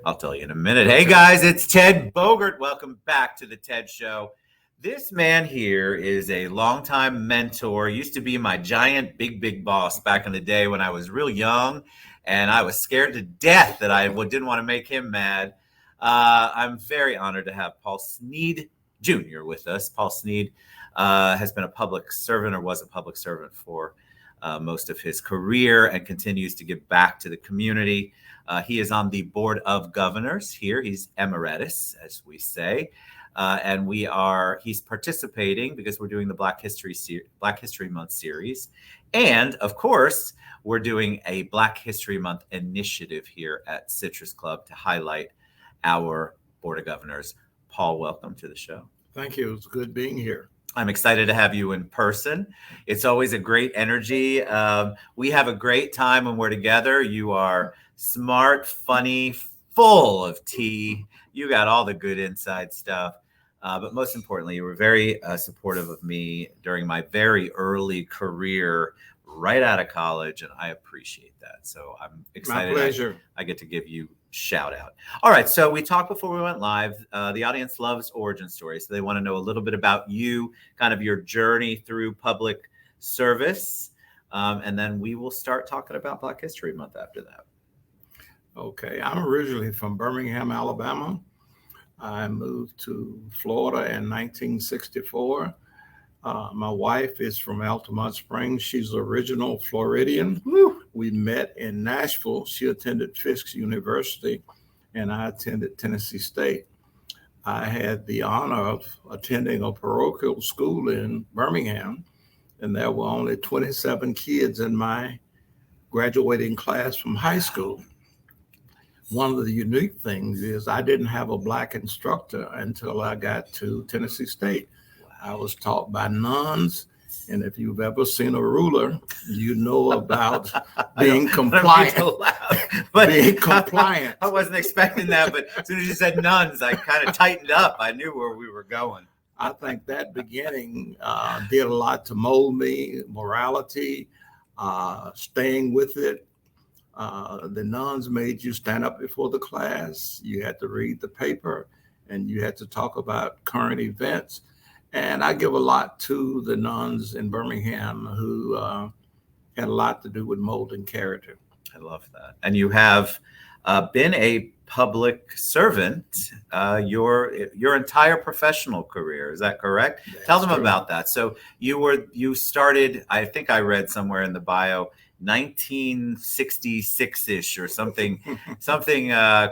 I'll tell you in a minute. Hey guys, it's Ted Bogert. Welcome back to the Ted Show. This man here is a longtime mentor. Used to be my giant big boss back in the day when I was real young, and I was scared to death that I didn't want to make him mad. I'm very honored to have Paul Snead Jr. with us. Paul Snead has been a public servant, or was a public servant for most of his career, and continues to give back to the community. He is on the Board of Governors here. He's emeritus, as we say. And he's participating because we're doing the Black History Month series. And of course, we're doing a Black History Month initiative here at Citrus Club to highlight our Board of Governors. Paul, welcome to the show. Thank you. It's good being here. I'm excited to have you in person. It's always a great energy. We have a great time when we're together. You are smart, funny, full of tea. You got all the good inside stuff. But most importantly, you were very supportive of me during my very early career, right out of college, and I appreciate that. So I'm excited. My pleasure. I get to give you shout out. All right. So we talked before we went live. The audience loves origin stories. So they want to know a little bit about you, kind of your journey through public service. And then we will start talking about Black History Month after that. Okay. I'm originally from Birmingham, Alabama. I moved to Florida in 1964. My wife is from Altamont Springs. She's original Floridian. Woo. We met in Nashville. She attended Fisk University, and I attended Tennessee State. I had the honor of attending a parochial school in Birmingham, and there were only 27 kids in my graduating class from high school. One of the unique things is I didn't have a Black instructor until I got to Tennessee State. I was taught by nuns, and if you've ever seen a ruler, you know about being compliant. Being compliant. I wasn't expecting that, but as soon as you said nuns, I kind of tightened up. I knew where we were going. I think that beginning did a lot to mold me, morality, staying with it. The nuns made you stand up before the class. You had to read the paper, and you had to talk about current events. And I give a lot to the nuns in Birmingham who had a lot to do with molding character. I love that. And you have been a public servant your entire professional career. Is that correct? That's Tell them true. about that. So you started, I think I read somewhere in the bio, 1966-ish or something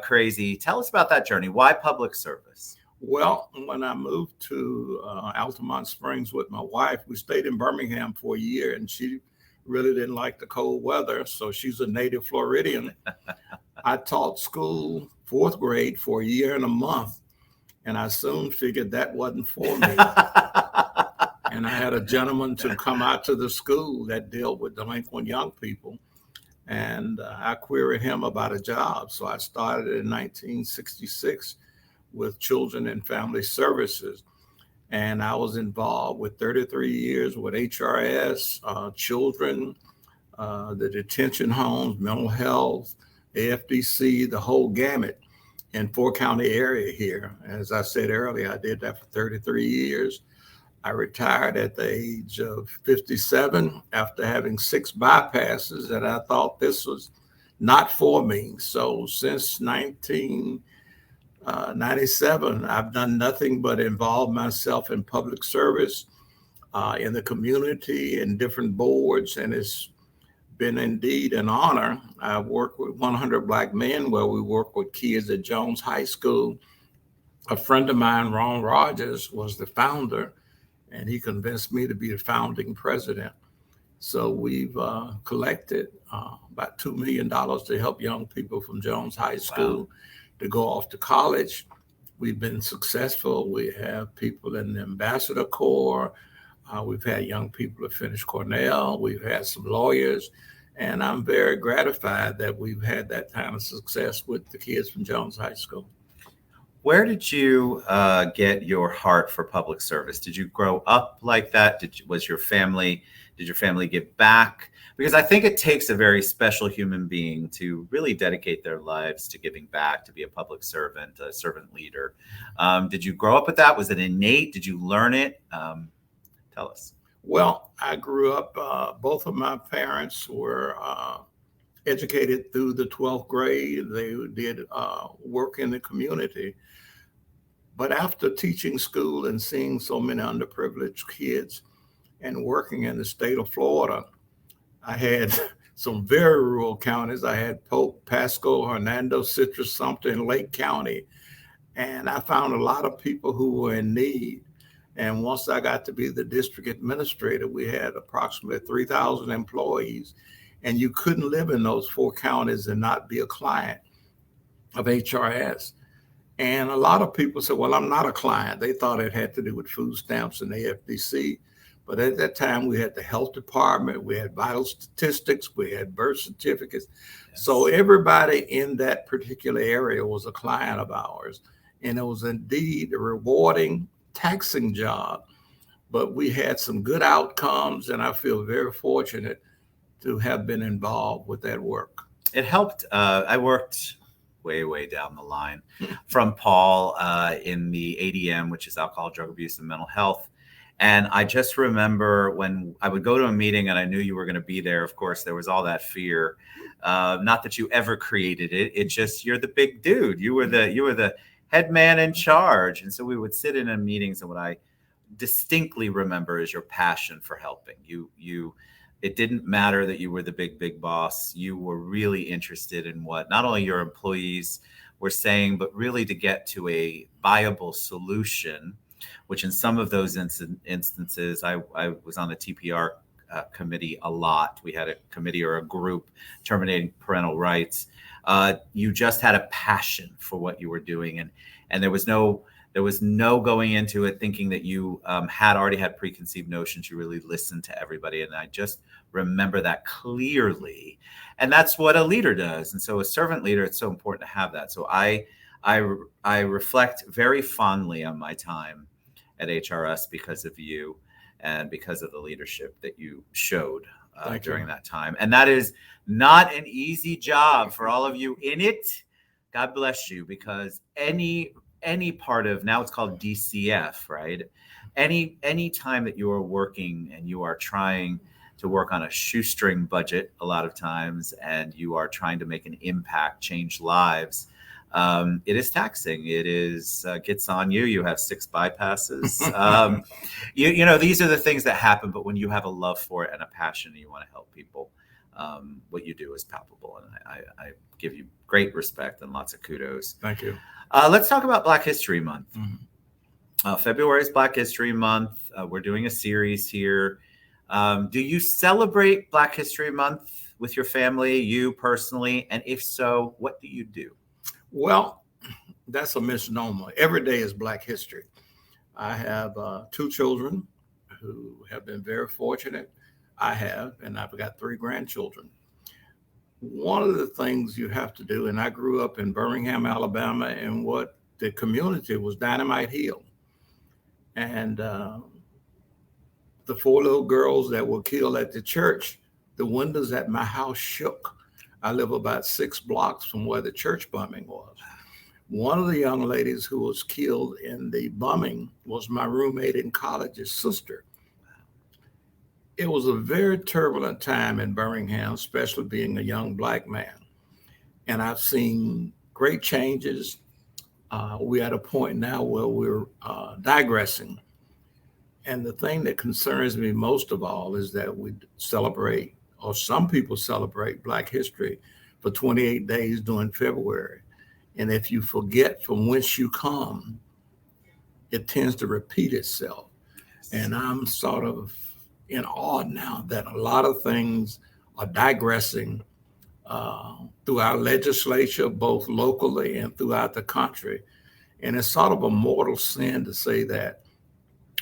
crazy. Tell us about that journey. Why public service? Well, when I moved to Altamont Springs with my wife, we stayed in Birmingham for a year, and she really didn't like the cold weather, so she's a native Floridian. I taught school, fourth grade, for a year and a month, and I soon figured that wasn't for me. And I had a gentleman to come out to the school that dealt with delinquent young people, and I queried him about a job. So I started in 1966 with Children and Family Services, and I was involved with 33 years with HRS, children, the detention homes, mental health, AFDC, the whole gamut in 4-county area here. As I said earlier, I did that for 33 years. I retired at the age of 57 after having 6 bypasses, and I thought this was not for me. So since 1997, I've done nothing but involve myself in public service, in the community, in different boards, and it's been indeed an honor. I've worked with 100 Black Men, where we work with kids at Jones High School. A friend of mine, Ron Rogers, was the founder, and he convinced me to be the founding president. So we've collected about $2 million to help young people from Jones High School to go off to college. We've been successful. We have people in the Ambassador Corps. We've had young people that finished Cornell. We've had some lawyers. And I'm very gratified that we've had that kind of success with the kids from Jones High School. Where did you get your heart for public service? Did you grow up like that? Was your family Did your family give back? Because I think it takes a very special human being to really dedicate their lives to giving back, to be a public servant, a servant leader. Did you grow up with that? Was it innate? Did you learn it? Tell us. Well, I grew up, both of my parents were educated through the 12th grade. They did work in the community. But after teaching school and seeing so many underprivileged kids and working in the state of Florida, I had some very rural counties. I had Polk, Pasco, Hernando, Citrus, Sumter, and Lake County. And I found a lot of people who were in need. And once I got to be the district administrator, we had approximately 3,000 employees. And you couldn't live in those 4 counties and not be a client of HRS. And a lot of people said, well, I'm not a client. They thought it had to do with food stamps and AFDC. But at that time, we had the health department, we had vital statistics, we had birth certificates. Yes. So everybody in that particular area was a client of ours. And it was indeed a rewarding, taxing job. But we had some good outcomes, and I feel very fortunate to have been involved with that work. It helped. I worked way down the line from Paul in the ADM, which is alcohol, drug abuse, and mental health. And I just remember when I would go to a meeting and I knew you were going to be there. Of course, there was all that fear. Not that you ever created it. It just, you're the big dude. You were the head man in charge. And so we would sit in meetings, and what I distinctly remember is your passion for helping. It didn't matter that you were the big boss. You were really interested in what not only your employees were saying, but really to get to a viable solution, which in some of those instances, I was on the TPR committee a lot. We had a committee or a group terminating parental rights. You just had a passion for what you were doing. And there was no going into it thinking that you had already had preconceived notions. You really listened to everybody. And I just remember that clearly. And that's what a leader does. And so a servant leader, it's so important to have that. So I reflect very fondly on my time at HRS because of you and because of the leadership that you showed during that time. And that is not an easy job for all of you in it. God bless you, because any part of, now it's called DCF, right? Any time that you are working and you are trying to work on a shoestring budget a lot of times, and you are trying to make an impact, change lives, it is taxing. It is gets on you. You have 6 bypasses. You know, these are the things that happen. But when you have a love for it and a passion and you want to help people, what you do is palpable. And I give you great respect and lots of kudos. Thank you. Let's talk about Black History Month. Mm-hmm. February is Black History Month. We're doing a series here. Do you celebrate Black History Month with your family, you personally? And if so, what do you do? Well, that's a misnomer. Every day is Black History. I have 2 children who have been very fortunate. And I've got 3 grandchildren. One of the things you have to do, and I grew up in Birmingham, Alabama, and what the community was Dynamite Hill. And the 4 little girls that were killed at the church, the windows at my house shook. I live about 6 blocks from where the church bombing was. One of the young ladies who was killed in the bombing was my roommate in college's sister. It was a very turbulent time in Birmingham, especially being a young Black man. And I've seen great changes. We're at a point now where we're digressing. And the thing that concerns me most of all is that we celebrate, or some people celebrate, Black history for 28 days during February. And if you forget from whence you come, it tends to repeat itself. And I'm sort of in awe now that a lot of things are digressing through our legislature, both locally and throughout the country. And it's sort of a mortal sin to say that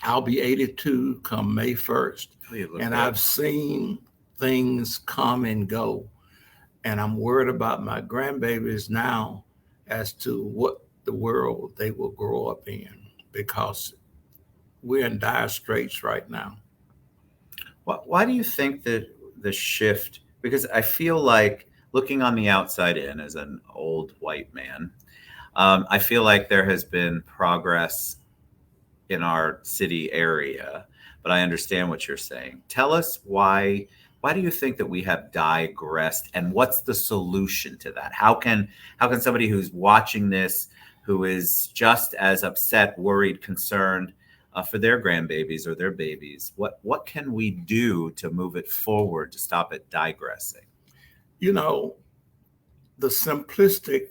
I'll be 82 come May 1st. And I've seen things come and go. And I'm worried about my grandbabies now as to what the world they will grow up in, because we're in dire straits right now. Why do you think that the shift? Because I feel like looking on the outside in as an old white man, I feel like there has been progress in our city area, but I understand what you're saying. Tell us why. Why do you think that we have digressed, and what's the solution to that? How can somebody who's watching this, who is just as upset, worried, concerned for their grandbabies or their babies, what can we do to move it forward to stop it digressing? You know, the simplistic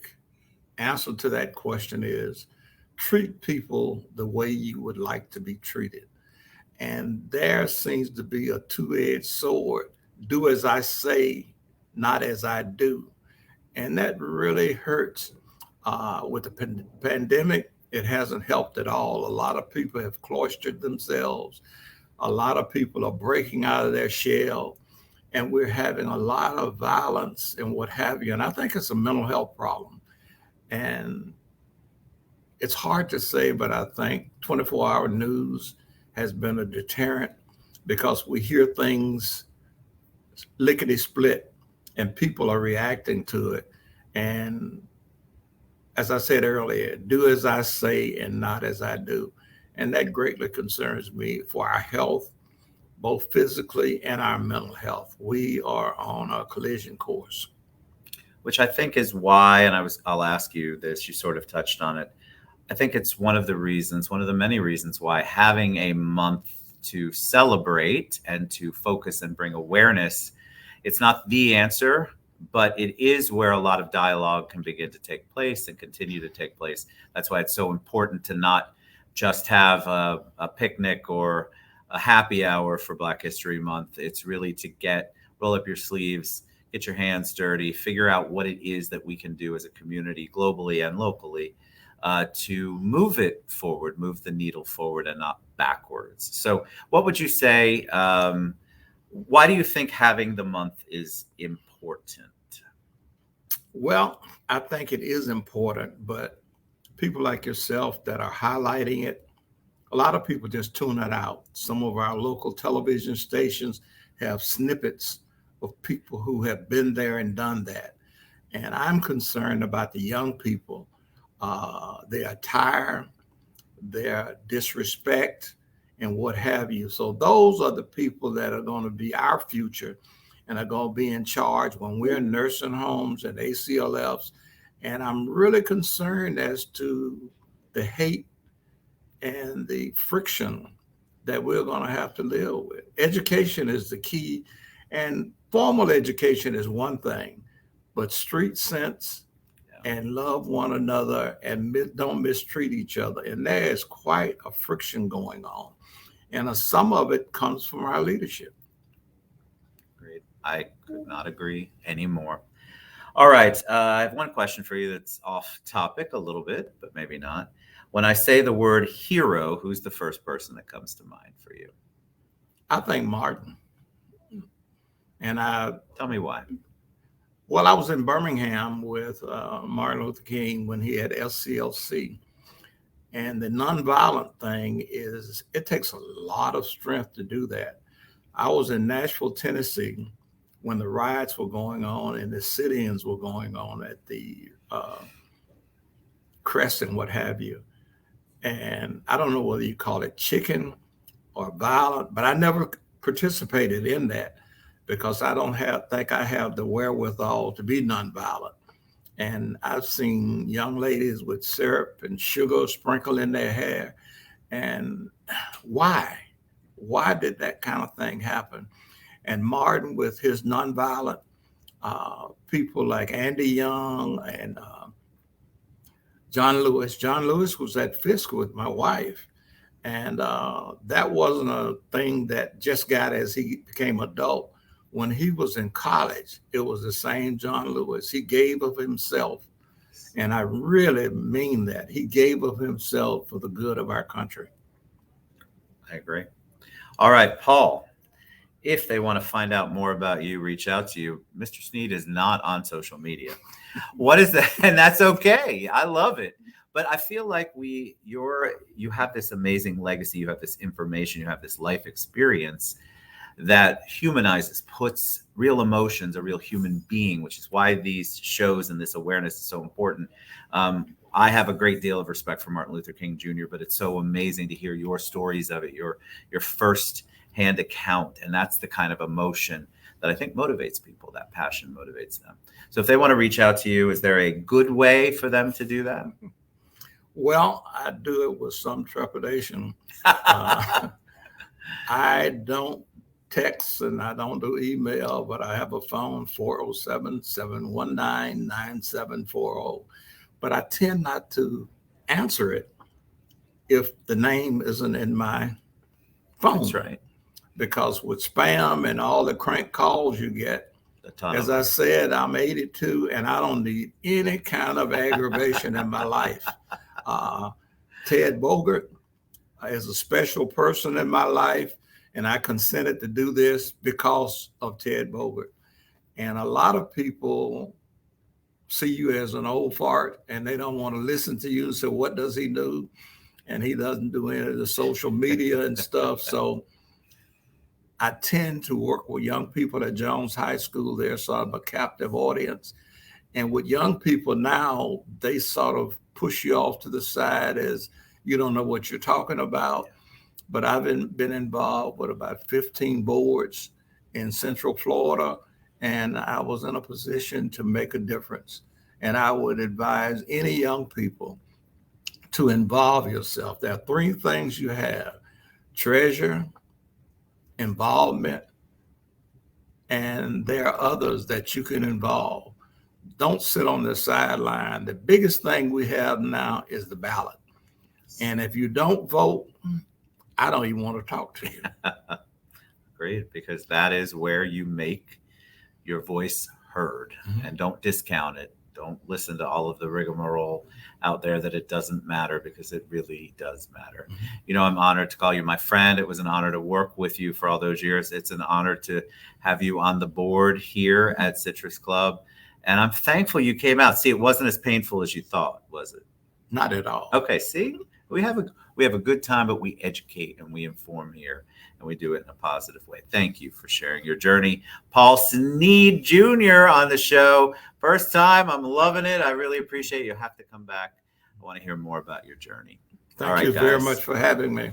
answer to that question is treat people the way you would like to be treated. And there seems to be a two-edged sword. Do as I say, not as I do. And that really hurts. With the pandemic, it hasn't helped at all. A lot of people have cloistered themselves. A lot of people are breaking out of their shell, and we're having a lot of violence and what have you. And I think it's a mental health problem. And it's hard to say, but I think 24-hour news has been a deterrent because we hear things lickety split and people are reacting to it. And as I said earlier, do as I say and not as I do. And that greatly concerns me for our health, both physically and our mental health. We are on a collision course. Which I think is why, and I'll ask you this, you sort of touched on it. I think it's one of the reasons, one of the many reasons why having a month to celebrate and to focus and bring awareness, it's not the answer, but it is where a lot of dialogue can begin to take place and continue to take place. That's why it's so important to not just have a picnic or a happy hour for Black History Month. It's really to roll up your sleeves, get your hands dirty, figure out what it is that we can do as a community, globally and locally, to move it forward, move the needle forward and not backwards. So, what would you say? Why do you think having the month is important? Well, I think it is important, but people like yourself that are highlighting it, a lot of people just tune it out. Some of our local television stations have snippets of people who have been there and done that. And I'm concerned about the young people, their attire, their disrespect, and what have you. So those are the people that are going to be our future and are going to be in charge when we're in nursing homes and ACLFs. And I'm really concerned as to the hate and the friction that we're going to have to live with. Education is the key, and formal education is one thing, but street sense and love one another and don't mistreat each other. And there is quite a friction going on. And some of it comes from our leadership. Great. I could not agree anymore. All right. I have one question for you that's off topic a little bit, but maybe not. When I say the word hero, who's the first person that comes to mind for you? I think Martin. And Tell me why. well, I was in Birmingham with Martin Luther King when he had SCLC. And the nonviolent thing is, it takes a lot of strength to do that. I was in Nashville, Tennessee, when the riots were going on and the sit-ins were going on at the Crest and what have you. And I don't know whether you call it chicken or violent, but I never participated in that because I don't think I have the wherewithal to be nonviolent. And I've seen young ladies with syrup and sugar sprinkled in their hair. And why? Why did that kind of thing happen? And Martin, with his nonviolent people like Andy Young and John Lewis. John Lewis was at Fisk with my wife. And that wasn't a thing that just got as he became adult. When he was in college, it was the same John Lewis. He gave of himself. And I really mean that. He gave of himself for the good of our country. I agree. All right, Paul, if they want to find out more about you, reach out to you. Mr. Snead is not on social media. What is that? And that's okay. I love it. But I feel like you have this amazing legacy. You have this information. You have this life experience that humanizes, puts real emotions, a real human being, which is why these shows and this awareness is so important. I have a great deal of respect for Martin Luther King Jr., but it's so amazing to hear your stories of it, your first hand account. And that's the kind of emotion that I think motivates people. That passion motivates them. So if they want to reach out to you, is there a good way for them to do that? Well, I do it with some trepidation. I don't text and I don't do email, but I have a phone, 407-719-9740. But I tend not to answer it if the name isn't in my phone. That's right. Because with spam and all the crank calls you get, as I said, I'm 82 and I don't need any kind of aggravation in my life. Ted Bogert is a special person in my life, and I consented to do this because of Ted Bogert. And a lot of people see you as an old fart and they don't want to listen to you. So what does he do? And he doesn't do any of the social media and stuff. So I tend to work with young people at Jones High School. They're sort of a captive audience. And with young people now, they sort of push you off to the side as you don't know what you're talking about. But I've been involved with about 15 boards in Central Florida, and I was in a position to make a difference. And I would advise any young people to involve yourself. There are three things you have: treasure, involvement, and there are others that you can involve. Don't sit on the sideline. The biggest thing we have now is the ballot. And if you don't vote, I don't even want to talk to you. Great, because that is where you make your voice heard. Mm-hmm. And don't discount it. Don't listen to all of the rigmarole out there that it doesn't matter, because it really does matter. Mm-hmm. You know, I'm honored to call you my friend. It was an honor to work with you for all those years. It's an honor to have you on the board here at Citrus Club. And I'm thankful you came out. See, it wasn't as painful as you thought, was it? Not at all. Okay, see? We have a good time, but we educate and we inform here, and we do it in a positive way. Thank you for sharing your journey. Paul Snead Jr. on the show. First time. I'm loving it. I really appreciate it. You have to come back. I want to hear more about your journey. Thank you very much for having me.